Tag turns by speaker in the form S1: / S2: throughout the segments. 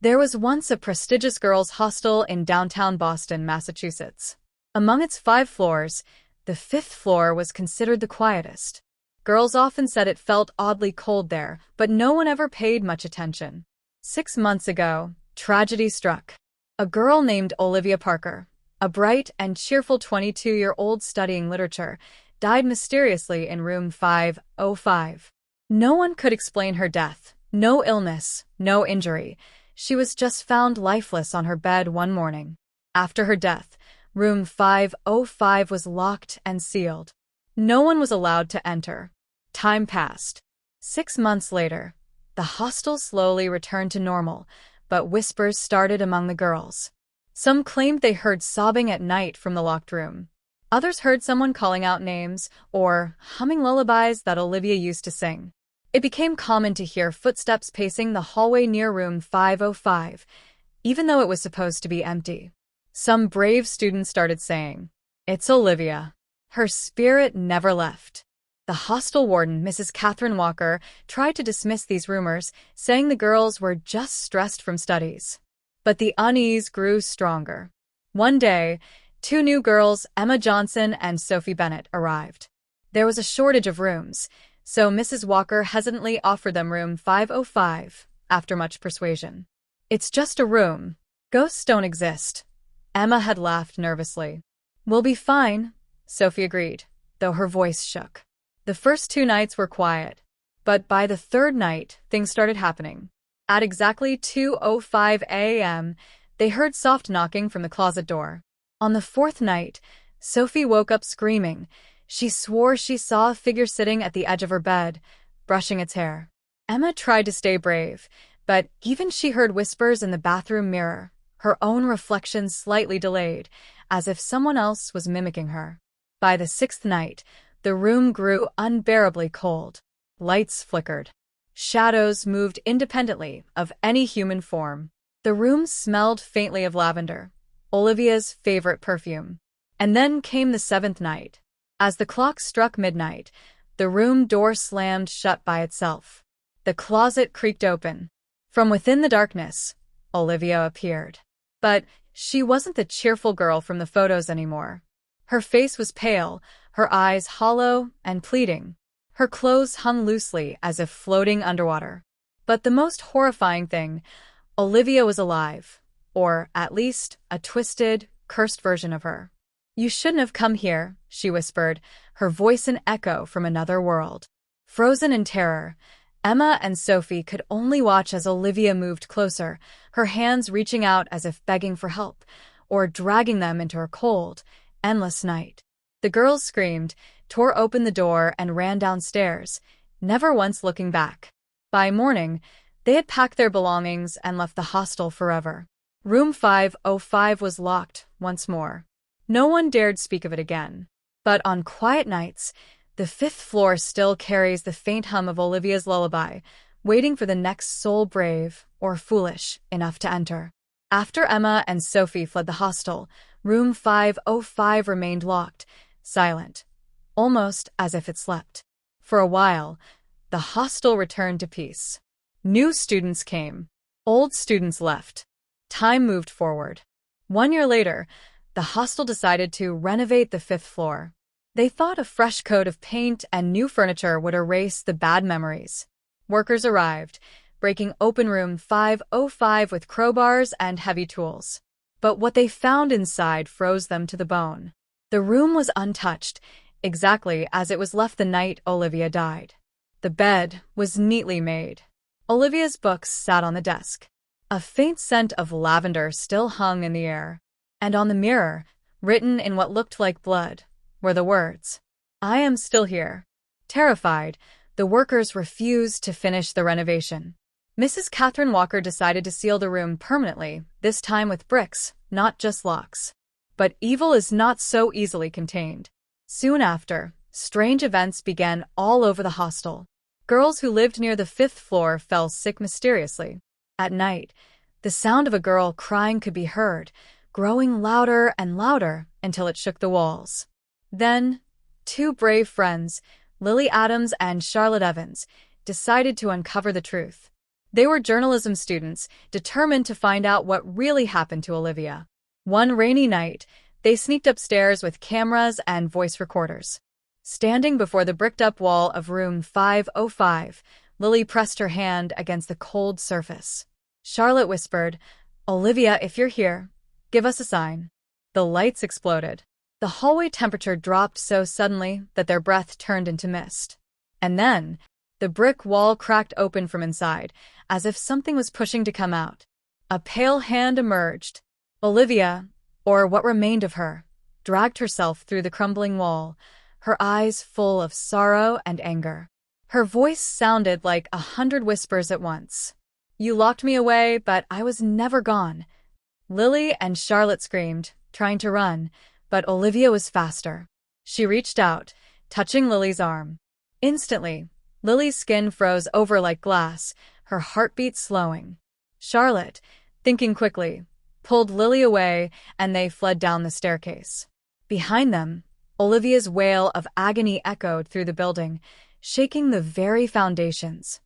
S1: There was once a prestigious girls' hostel in downtown Boston, Massachusetts. Among its 5 floors, the fifth floor was considered the quietest. Girls often said it felt oddly cold there, but no one ever paid much attention. 6 months ago, tragedy struck. A girl named Olivia Parker, a bright and cheerful 22-year-old studying literature, died mysteriously in room 505. No one could explain her death. No illness, no injury. She was just found lifeless on her bed one morning. After her death, room 505 was locked and sealed. No one was allowed to enter. Time passed. 6 months later, the hostel slowly returned to normal, but whispers started among the girls. Some claimed they heard sobbing at night from the locked room. Others heard someone calling out names or humming lullabies that Olivia used to sing. It became common to hear footsteps pacing the hallway near room 505, even though it was supposed to be empty. Some brave students started saying, "It's Olivia. Her spirit never left." The hostel warden, Mrs. Catherine Walker, tried to dismiss these rumors, saying the girls were just stressed from studies. But the unease grew stronger. One day, 2 new girls, Emma Johnson and Sophie Bennett, arrived. There was a shortage of rooms, so Mrs. Walker hesitantly offered them room 505, after much persuasion. "It's just a room. Ghosts don't exist." Emma had laughed nervously. "We'll be fine," Sophie agreed, though her voice shook. The first 2 nights were quiet, but by the third night, things started happening. At exactly 2:05 a.m., they heard soft knocking from the closet door. On the fourth night, Sophie woke up screaming. She swore she saw a figure sitting at the edge of her bed, brushing its hair. Emma tried to stay brave, but even she heard whispers in the bathroom mirror, her own reflection slightly delayed, as if someone else was mimicking her. By the 6th night, the room grew unbearably cold. Lights flickered. Shadows moved independently of any human form. The room smelled faintly of lavender, Olivia's favorite perfume. And then came the 7th night. As the clock struck midnight, the room door slammed shut by itself. The closet creaked open. From within the darkness, Olivia appeared. But she wasn't the cheerful girl from the photos anymore. Her face was pale, her eyes hollow and pleading. Her clothes hung loosely as if floating underwater. But the most horrifying thing, Olivia was alive, or at least a twisted, cursed version of her. "You shouldn't have come here," she whispered, her voice an echo from another world. Frozen in terror, Emma and Sophie could only watch as Olivia moved closer, her hands reaching out as if begging for help, or dragging them into her cold, endless night. The girls screamed, tore open the door, and ran downstairs, never once looking back. By morning, they had packed their belongings and left the hostel forever. Room 505 was locked once more. No one dared speak of it again. But on quiet nights, the 5th floor still carries the faint hum of Olivia's lullaby, waiting for the next soul brave or foolish enough to enter. After Emma and Sophie fled the hostel, room 505 remained locked, silent, almost as if it slept. For a while, the hostel returned to peace. New students came. Old students left. Time moved forward. 1 year later, the hostel decided to renovate the 5th floor. They thought a fresh coat of paint and new furniture would erase the bad memories. Workers arrived, breaking open room 505 with crowbars and heavy tools. But what they found inside froze them to the bone. The room was untouched, exactly as it was left the night Olivia died. The bed was neatly made. Olivia's books sat on the desk. A faint scent of lavender still hung in the air. And on the mirror, written in what looked like blood, were the words, "I am still here." Terrified, the workers refused to finish the renovation. Mrs. Catherine Walker decided to seal the room permanently, this time with bricks, not just locks. But evil is not so easily contained. Soon after, strange events began all over the hostel. Girls who lived near the 5th floor fell sick mysteriously. At night, the sound of a girl crying could be heard, growing louder and louder until it shook the walls. Then, 2 brave friends, Lily Adams and Charlotte Evans, decided to uncover the truth. They were journalism students, determined to find out what really happened to Olivia. One rainy night, they sneaked upstairs with cameras and voice recorders. Standing before the bricked-up wall of room 505, Lily pressed her hand against the cold surface. Charlotte whispered, "Olivia, if you're here, give us a sign." The lights exploded. The hallway temperature dropped so suddenly that their breath turned into mist. And then, the brick wall cracked open from inside, as if something was pushing to come out. A pale hand emerged. Olivia, or what remained of her, dragged herself through the crumbling wall, her eyes full of sorrow and anger. Her voice sounded like 100 whispers at once. "You locked me away, but I was never gone." Lily and Charlotte screamed, trying to run, but Olivia was faster. She reached out, touching Lily's arm. Instantly, Lily's skin froze over like glass, her heartbeat slowing. Charlotte, thinking quickly, pulled Lily away, and they fled down the staircase. Behind them, Olivia's wail of agony echoed through the building, shaking the very foundations.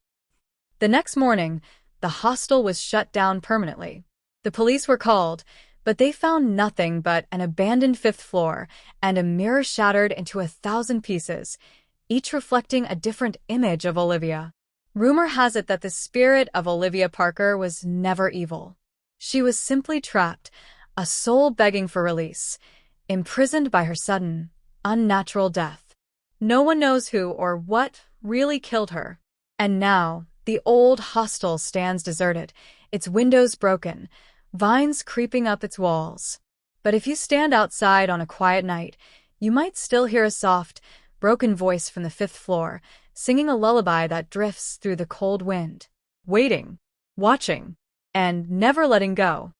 S1: The next morning, the hostel was shut down permanently. The police were called, but they found nothing but an abandoned fifth floor and a mirror shattered into 1,000 pieces, each reflecting a different image of Olivia. Rumor has it that the spirit of Olivia Parker was never evil. She was simply trapped, a soul begging for release, imprisoned by her sudden, unnatural death. No one knows who or what really killed her. And now, the old hostel stands deserted, its windows broken, vines creeping up its walls. But if you stand outside on a quiet night, you might still hear a soft, broken voice from the fifth floor, singing a lullaby that drifts through the cold wind, waiting, watching, and never letting go.